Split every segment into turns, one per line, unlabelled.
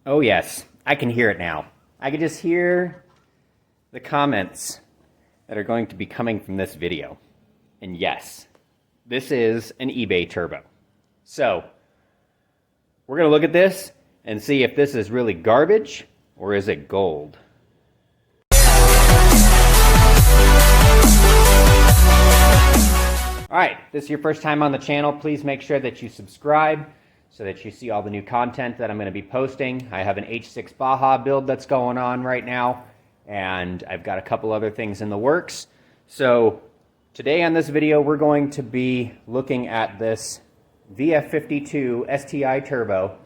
Oh yes, I can hear it now. I can just hear the comments that are going to be coming from this video. And yes, this is an eBay turbo. So, we're going to look at this and see if this is really garbage or is it gold. Alright, if this is your first time on the channel, please make sure that you subscribe so that you see all the new content that I'm going to be posting. I have an H6 Baja build that's going on right now, and I've got a couple other things in the works. So today on this video, we're going to be looking at this VF52 STI turbo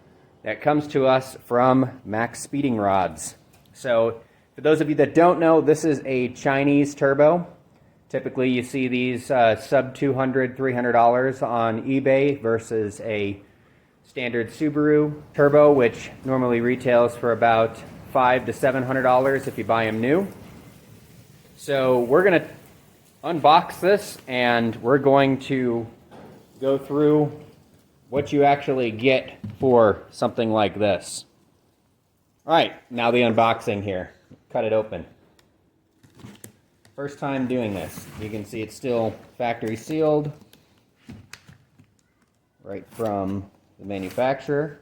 that comes to us from MaxpeedingRods. So for those of you that don't know, this is a Chinese turbo. Typically you see these sub $200, $300 on eBay versus a standard Subaru turbo, which normally retails for about $500 to $700 if you buy them new. So we're going to unbox this and we're going to go through what you actually get for something like this. Alright, now the unboxing here. Cut it open. First time doing this. You can see it's still factory sealed right from the manufacturer.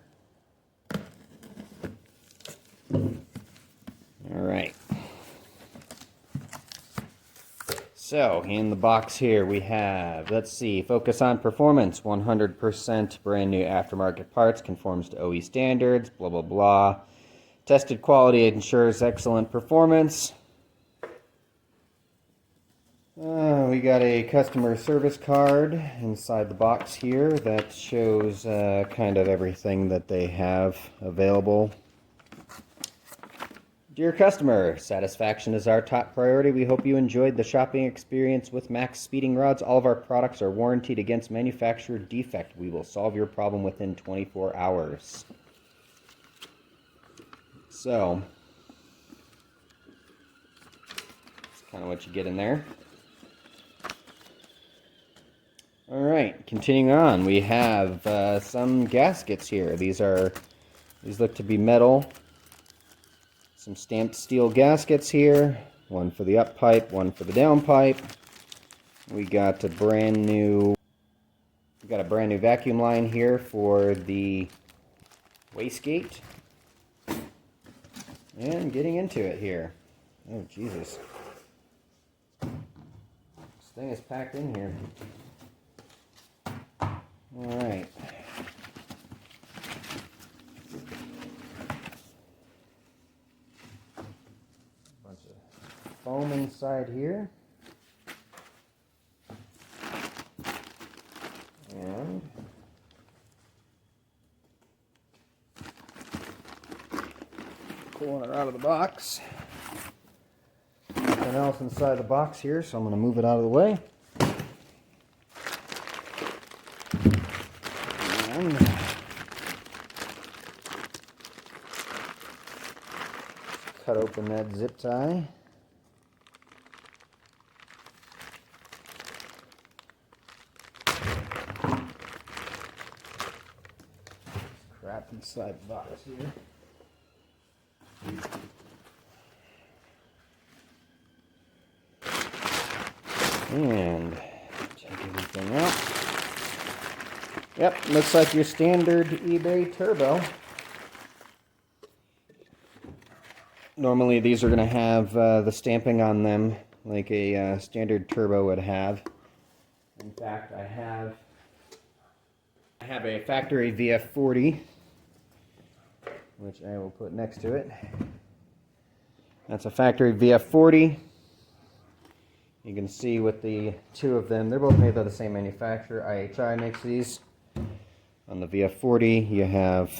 Alright. So, in the box here we have, let's see, focus on performance, 100% brand new aftermarket parts, conforms to OE standards, blah blah blah. Tested quality ensures excellent performance. We got a customer service card inside the box here that shows kind of everything that they have available. Dear customer, satisfaction is our top priority. We hope you enjoyed the shopping experience with MaxpeedingRods. All of our products are warranted against manufacturer defect. We will solve your problem within 24 hours. So, that's kind of what you get in there. Alright, continuing on, we have some gaskets here. These look to be metal. Some stamped steel gaskets here. One for the up pipe, one for the down pipe. We got a brand new vacuum line here for the wastegate. And getting into it here. Oh Jesus. This thing is packed in here. Alright. Bunch of foam inside here. And pulling it out of the box. Nothing else inside the box here, so I'm going to move it out of the way. Cut open that zip tie. Crap inside the box here. And check everything out. Yep, looks like your standard eBay turbo. Normally these are going to have the stamping on them like a standard turbo would have. In fact, I have a factory VF40, which I will put next to it. That's a factory VF40. You can see with the two of them, they're both made by the same manufacturer. IHI makes these. On the VF40, you have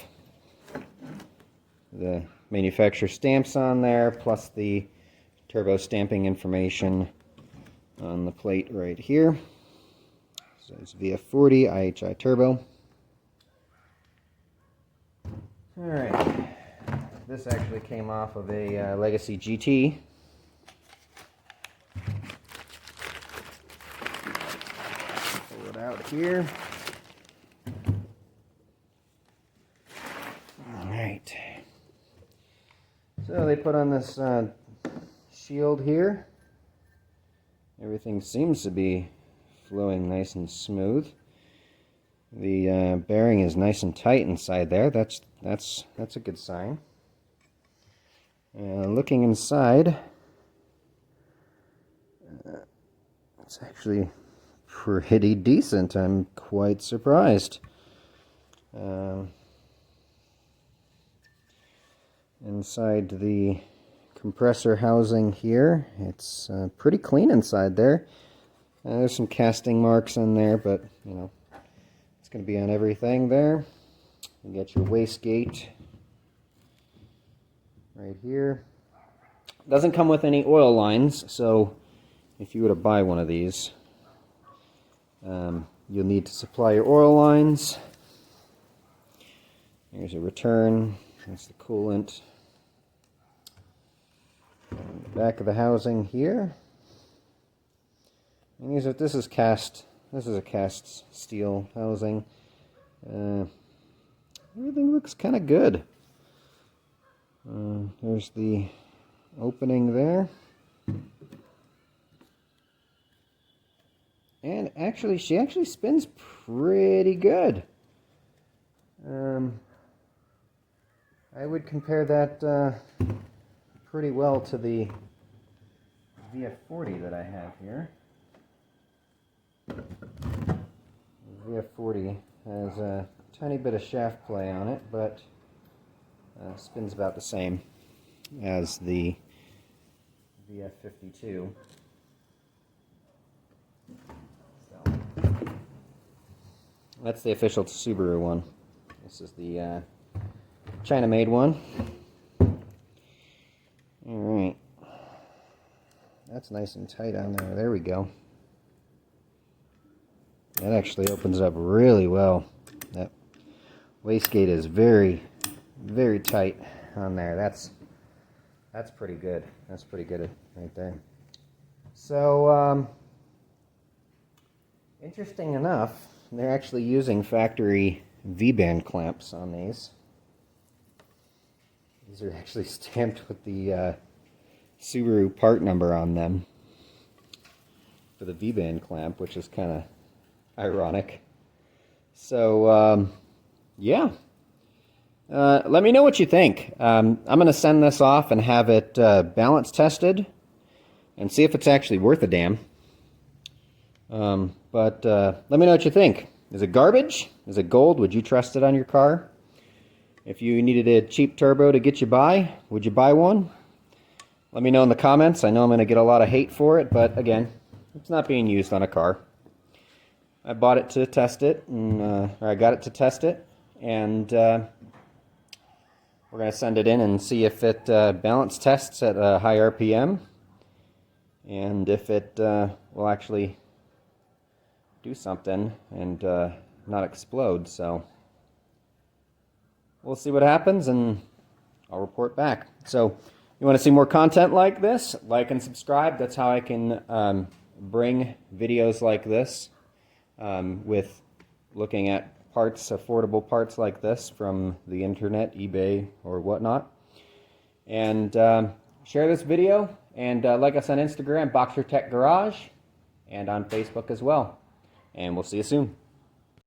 the manufacturer stamps on there, plus the turbo stamping information on the plate right here. So it's VF40 IHI turbo. Alright, this actually came off of a Legacy GT. Pull it out here. Alright. So they put on this shield here. Everything seems to be flowing nice and smooth. The bearing is nice and tight inside there. That's a good sign. Looking inside, it's actually pretty decent. I'm quite surprised. Inside the compressor housing here, it's pretty clean inside there. There's some casting marks in there, but you know, it's going to be on everything there. You get your wastegate right here. Doesn't come with any oil lines, so if you were to buy one of these, you'll need to supply your oil lines. Here's a return. That's the coolant. And the back of the housing here. And this is a cast steel housing. Everything looks kind of good. There's the opening there. And actually, she actually spins pretty good. I would compare that pretty well to the VF40 that I have here. The VF40 has a tiny bit of shaft play on it, but spins about the same as the VF52. So, that's the official Subaru one. This is the China-made one. Alright. That's nice and tight on there. There we go. That actually opens up really well. That wastegate is very, very tight on there. That's pretty good. That's pretty good right there. So, interesting enough, they're actually using factory V-band clamps on these. These are actually stamped with the Subaru part number on them for the V-band clamp, which is kind of ironic. So, yeah. Let me know what you think. I'm going to send this off and have it balance tested and see if it's actually worth a damn. But let me know what you think. Is it garbage? Is it gold? Would you trust it on your car? If you needed a cheap turbo to get you by, would you buy one? Let me know in the comments. I know I'm going to get a lot of hate for it, but again, it's not being used on a car. I bought it to test it, and, or I got it to test it, and we're going to send it in and see if it balance tests at a high RPM, and if it will actually do something and not explode. So we'll see what happens, and I'll report back. So you want to see more content like this? Like and subscribe. That's how I can bring videos like this with looking at parts, affordable parts like this from the internet, eBay, or whatnot. And share this video, and like us on Instagram, Boxer Tech Garage, and on Facebook as well. And we'll see you soon.